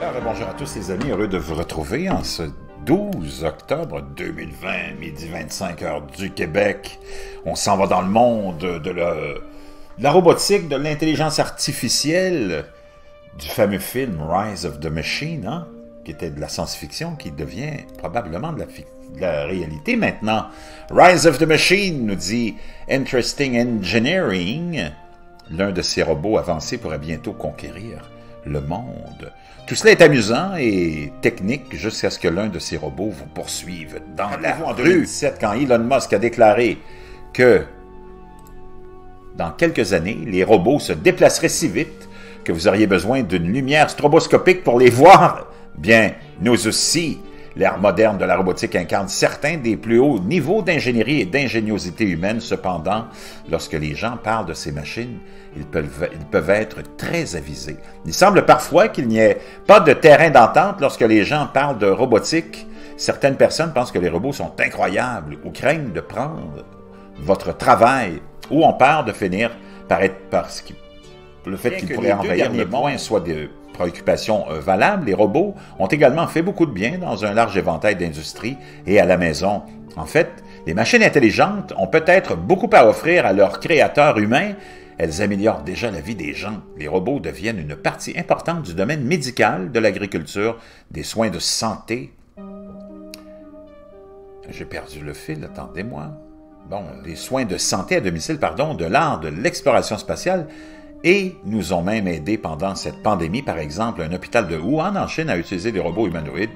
Alors, bonjour à tous les amis, heureux de vous retrouver en ce 12 octobre 2020, midi 25 heures du Québec. On s'en va dans le monde de la robotique, de l'intelligence artificielle, du fameux film Rise of the Machine, hein, qui était de la science-fiction, qui devient probablement de la réalité maintenant. Rise of the Machine nous dit « Interesting Engineering ». L'un de ces robots avancés pourrait bientôt conquérir le monde. Tout cela est amusant et technique jusqu'à ce que l'un de ces robots vous poursuive dans la rue. En 2017, quand Elon Musk a déclaré que dans quelques années, les robots se déplaceraient si vite que vous auriez besoin d'une lumière stroboscopique pour les voir, bien, nous aussi, l'ère moderne de la robotique incarne certains des plus hauts niveaux d'ingénierie et d'ingéniosité humaine. Cependant, lorsque les gens parlent de ces machines, ils peuvent être très avisés. Il semble parfois qu'il n'y ait pas de terrain d'entente lorsque les gens parlent de robotique. Certaines personnes pensent que les robots sont incroyables ou craignent de prendre votre travail, ou ont peur de finir par être le fait qu'ils pourraient envahir le monde soit de préoccupations valables. Les robots ont également fait beaucoup de bien dans un large éventail d'industries et à la maison. En fait, les machines intelligentes ont peut-être beaucoup à offrir à leurs créateurs humains. Elles améliorent déjà la vie des gens. Les robots deviennent une partie importante du domaine médical, de l'agriculture, des soins de santé. J'ai perdu le fil, attendez-moi. Bon, des soins de santé à domicile, pardon, de l'art de l'exploration spatiale, et nous ont même aidé pendant cette pandémie. Par exemple, un hôpital de Wuhan en Chine a utilisé des robots humanoïdes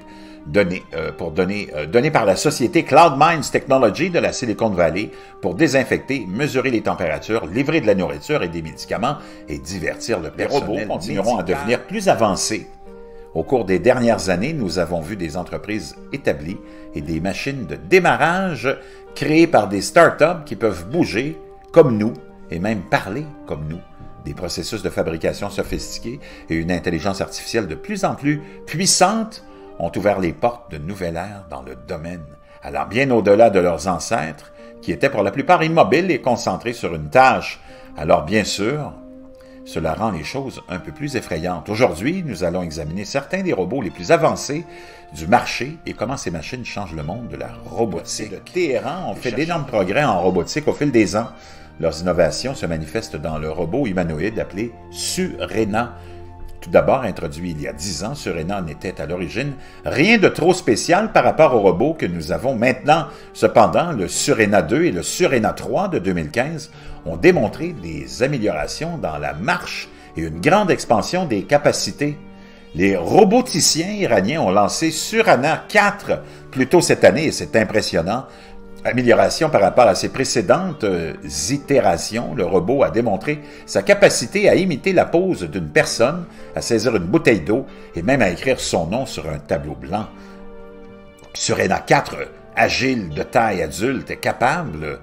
donnés par la société Cloud Minds Technology de la Silicon Valley pour désinfecter, mesurer les températures, livrer de la nourriture et des médicaments et divertir le personnel. Les robots continueront à devenir plus avancés. Au cours des dernières années, nous avons vu des entreprises établies et des machines de démarrage créées par des startups qui peuvent bouger comme nous et même parler comme nous. Des processus de fabrication sophistiqués et une intelligence artificielle de plus en plus puissante ont ouvert les portes de nouvelles ères dans le domaine, allant bien au-delà de leurs ancêtres, qui étaient pour la plupart immobiles et concentrés sur une tâche. Alors bien sûr, cela rend les choses un peu plus effrayantes. Aujourd'hui, nous allons examiner certains des robots les plus avancés du marché et comment ces machines changent le monde de la robotique. De Téhéran ont fait d'énormes progrès en robotique au fil des ans. Leurs innovations se manifestent dans le robot humanoïde appelé Surena. Tout d'abord introduit il y a 10 ans, Surena n'était à l'origine rien de trop spécial par rapport aux robots que nous avons maintenant. Cependant, le Surena 2 et le Surena 3 de 2015 ont démontré des améliorations dans la marche et une grande expansion des capacités. Les roboticiens iraniens ont lancé Surena 4 plus tôt cette année et c'est impressionnant. Amélioration par rapport à ses précédentes itérations, le robot a démontré sa capacité à imiter la pose d'une personne, à saisir une bouteille d'eau et même à écrire son nom sur un tableau blanc. Surena 4, agile de taille adulte, est capable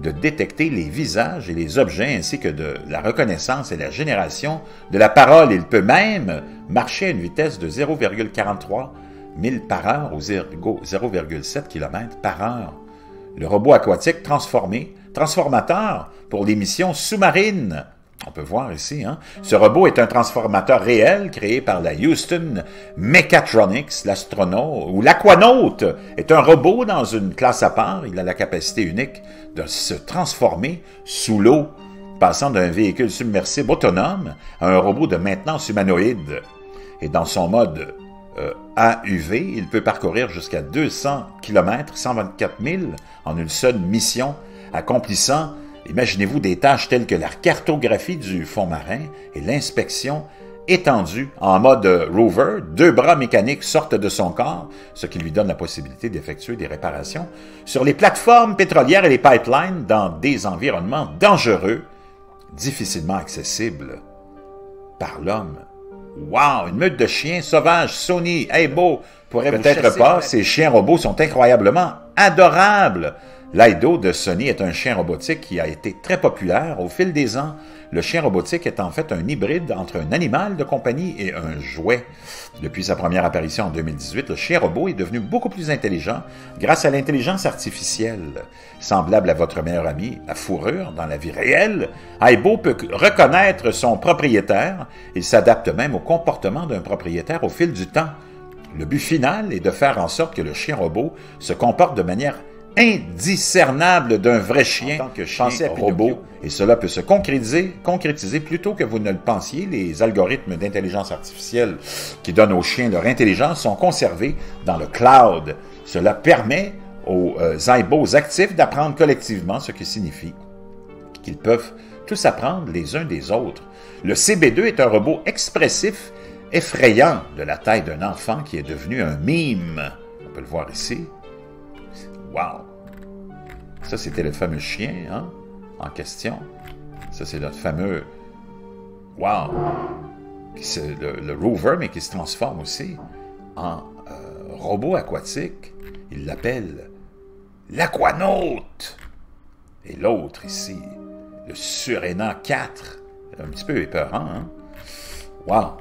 de détecter les visages et les objets ainsi que de la reconnaissance et la génération de la parole. Il peut même marcher à une vitesse de 0,43 000 par heure ou 0,7 km par heure. Le robot aquatique transformateur pour les missions sous-marines. On peut voir ici, hein? Ce robot est un transformateur réel créé par la Houston Mechatronics. L'astronaute ou l'aquanaute est un robot dans une classe à part. Il a la capacité unique de se transformer sous l'eau, passant d'un véhicule submersible autonome à un robot de maintenance humanoïde. Et dans son mode AUV, il peut parcourir jusqu'à 200 km, 124 000 en une seule mission, accomplissant, imaginez-vous, des tâches telles que la cartographie du fond marin et l'inspection étendue en mode rover. 2 bras mécaniques sortent de son corps, ce qui lui donne la possibilité d'effectuer des réparations sur les plateformes pétrolières et les pipelines dans des environnements dangereux, difficilement accessibles par l'homme. Wow! Une meute de chiens sauvages, Sony, hey beau, pourrait peut-être pas, ces chiens robots sont incroyablement adorable. L'Aido de Sony est un chien robotique qui a été très populaire au fil des ans. Le chien robotique est en fait un hybride entre un animal de compagnie et un jouet. Depuis sa première apparition en 2018, le chien robot est devenu beaucoup plus intelligent grâce à l'intelligence artificielle. Semblable à votre meilleur ami, la fourrure, dans la vie réelle, Aibo peut reconnaître son propriétaire. Il s'adapte même au comportement d'un propriétaire au fil du temps. Le but final est de faire en sorte que le chien robot se comporte de manière indiscernable d'un vrai chien en tant que chien robot. Et cela peut se concrétiser plus tôt que vous ne le pensiez. Les algorithmes d'intelligence artificielle qui donnent aux chiens leur intelligence sont conservés dans le cloud. Cela permet aux Aibos actifs d'apprendre collectivement, ce qui signifie qu'ils peuvent tous apprendre les uns des autres. Le CB2 est un robot expressif, effrayant, de la taille d'un enfant qui est devenu un mime. On peut le voir ici. Wow! Ça, c'était le fameux chien, hein, en question. Ça, c'est notre fameux... Wow! Le rover, mais qui se transforme aussi en robot aquatique. Il l'appelle l'aquanaute. Et l'autre ici, le Surénant 4. Un petit peu épeurant, hein? Wow!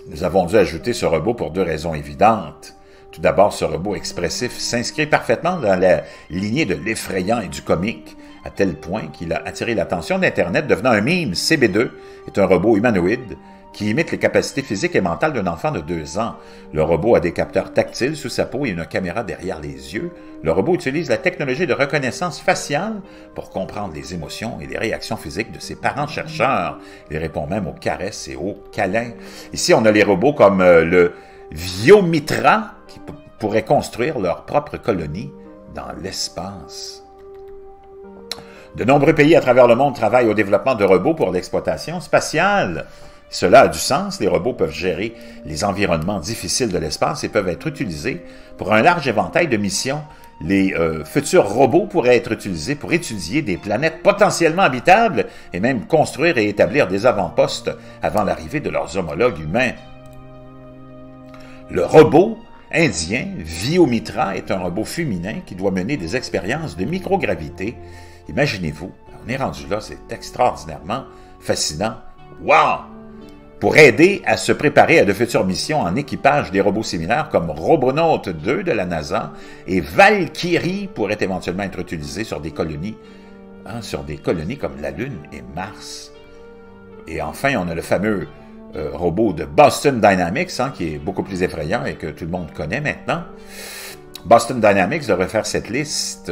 Nous avons dû ajouter ce robot pour deux raisons évidentes. Tout d'abord, ce robot expressif s'inscrit parfaitement dans la lignée de l'effrayant et du comique, à tel point qu'il a attiré l'attention d'Internet, devenant un mime. CB2 est un robot humanoïde qui imite les capacités physiques et mentales d'un enfant de 2 ans. Le robot a des capteurs tactiles sous sa peau et une caméra derrière les yeux. Le robot utilise la technologie de reconnaissance faciale pour comprendre les émotions et les réactions physiques de ses parents chercheurs. Il répond même aux caresses et aux câlins. Ici, on a les robots comme le Viomitra, qui pourraient construire leur propre colonie dans l'espace. De nombreux pays à travers le monde travaillent au développement de robots pour l'exploitation spatiale. Cela a du sens, les robots peuvent gérer les environnements difficiles de l'espace et peuvent être utilisés pour un large éventail de missions. Les futurs robots pourraient être utilisés pour étudier des planètes potentiellement habitables et même construire et établir des avant-postes avant l'arrivée de leurs homologues humains. Le robot indien Viomitra est un robot féminin qui doit mener des expériences de microgravité. Imaginez-vous, on est rendu là, c'est extraordinairement fascinant. Wow! Pour aider à se préparer à de futures missions en équipage, des robots similaires comme Robonaut 2 de la NASA et Valkyrie pourraient éventuellement être utilisés sur des colonies, comme la Lune et Mars. Et enfin, on a le fameux robot de Boston Dynamics, qui est beaucoup plus effrayant et que tout le monde connaît maintenant. Boston Dynamics devrait faire cette liste.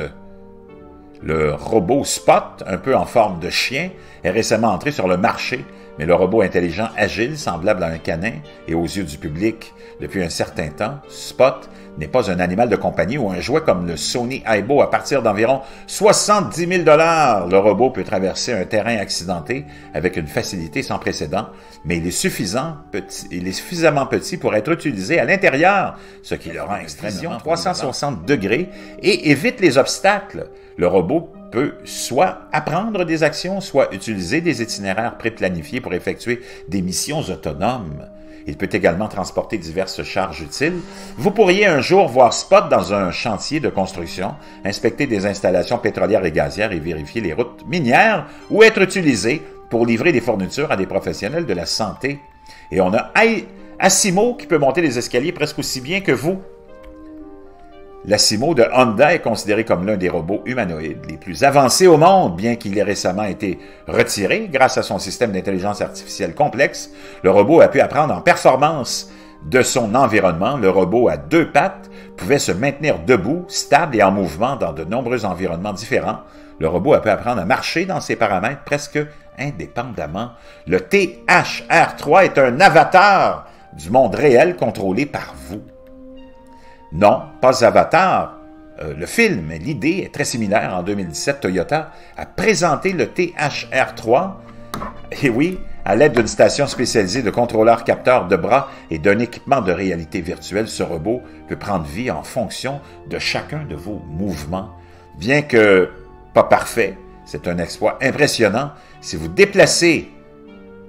Le robot Spot, un peu en forme de chien, est récemment entré sur le marché, mais le robot intelligent agile, semblable à un canin et aux yeux du public depuis un certain temps, Spot n'est pas un animal de compagnie ou un jouet comme le Sony Aibo à partir d'environ 70 000 $. Le robot peut traverser un terrain accidenté avec une facilité sans précédent, mais il est suffisamment petit pour être utilisé à l'intérieur, ce qui le rend extrêmement 360 degrés et évite les obstacles. Le robot peut soit apprendre des actions, soit utiliser des itinéraires préplanifiés pour effectuer des missions autonomes. Il peut également transporter diverses charges utiles. Vous pourriez un jour voir Spot dans un chantier de construction, inspecter des installations pétrolières et gazières et vérifier les routes minières ou être utilisé pour livrer des fournitures à des professionnels de la santé. Et on a Asimo qui peut monter les escaliers presque aussi bien que vous. L'Asimo de Honda est considéré comme l'un des robots humanoïdes les plus avancés au monde, bien qu'il ait récemment été retiré grâce à son système d'intelligence artificielle complexe. Le robot a pu apprendre en performance de son environnement. Le robot à 2 pattes pouvait se maintenir debout, stable et en mouvement dans de nombreux environnements différents. Le robot a pu apprendre à marcher dans ses paramètres presque indépendamment. Le THR3 est un avatar du monde réel contrôlé par vous. Non, pas Avatar, le film. L'idée est très similaire. En 2017, Toyota a présenté le THR3, et oui, à l'aide d'une station spécialisée de contrôleurs capteurs de bras et d'un équipement de réalité virtuelle. Ce robot peut prendre vie en fonction de chacun de vos mouvements. Bien que pas parfait, c'est un exploit impressionnant. Si vous déplacez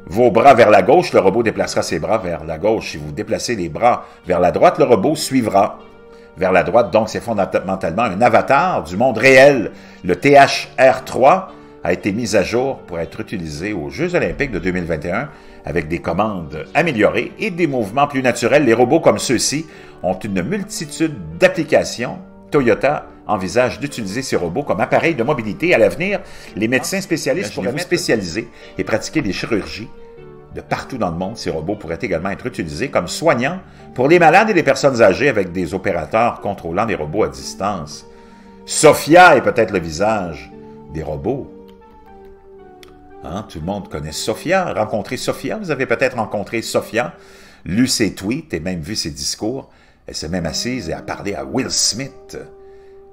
vos bras vers la gauche, le robot déplacera ses bras vers la gauche. Si vous déplacez les bras vers la droite, le robot suivra. vers la droite, donc c'est fondamentalement un avatar du monde réel. Le THR-3 a été mis à jour pour être utilisé aux Jeux olympiques de 2021 avec des commandes améliorées et des mouvements plus naturels. Les robots comme ceux-ci ont une multitude d'applications. Toyota envisage d'utiliser ces robots comme appareils de mobilité. À l'avenir, les médecins spécialistes pourraient se spécialiser et pratiquer des chirurgies de partout dans le monde. Ces robots pourraient également être utilisés comme soignants pour les malades et les personnes âgées avec des opérateurs contrôlant des robots à distance. Sophia est peut-être le visage des robots. Hein? Tout le monde connaît Sophia. Rencontré Sophia, vous avez peut-être rencontré Sophia, lu ses tweets et même vu ses discours. Elle s'est même assise et a parlé à Will Smith.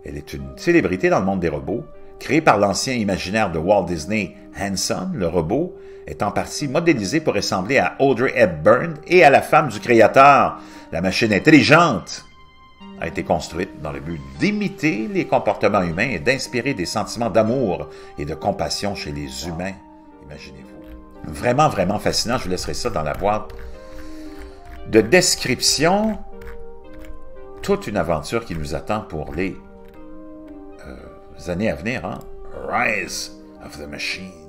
Elle est une célébrité dans le monde des robots. Créé par l'ancien imaginaire de Walt Disney, Hanson, le robot est en partie modélisé pour ressembler à Audrey Hepburn et à la femme du créateur. La machine intelligente a été construite dans le but d'imiter les comportements humains et d'inspirer des sentiments d'amour et de compassion chez les humains. Imaginez-vous. Vraiment, vraiment fascinant. Je vous laisserai ça dans la boîte de description. Toute une aventure qui nous attend pour les années à venir. Hein? Rise of the Machine.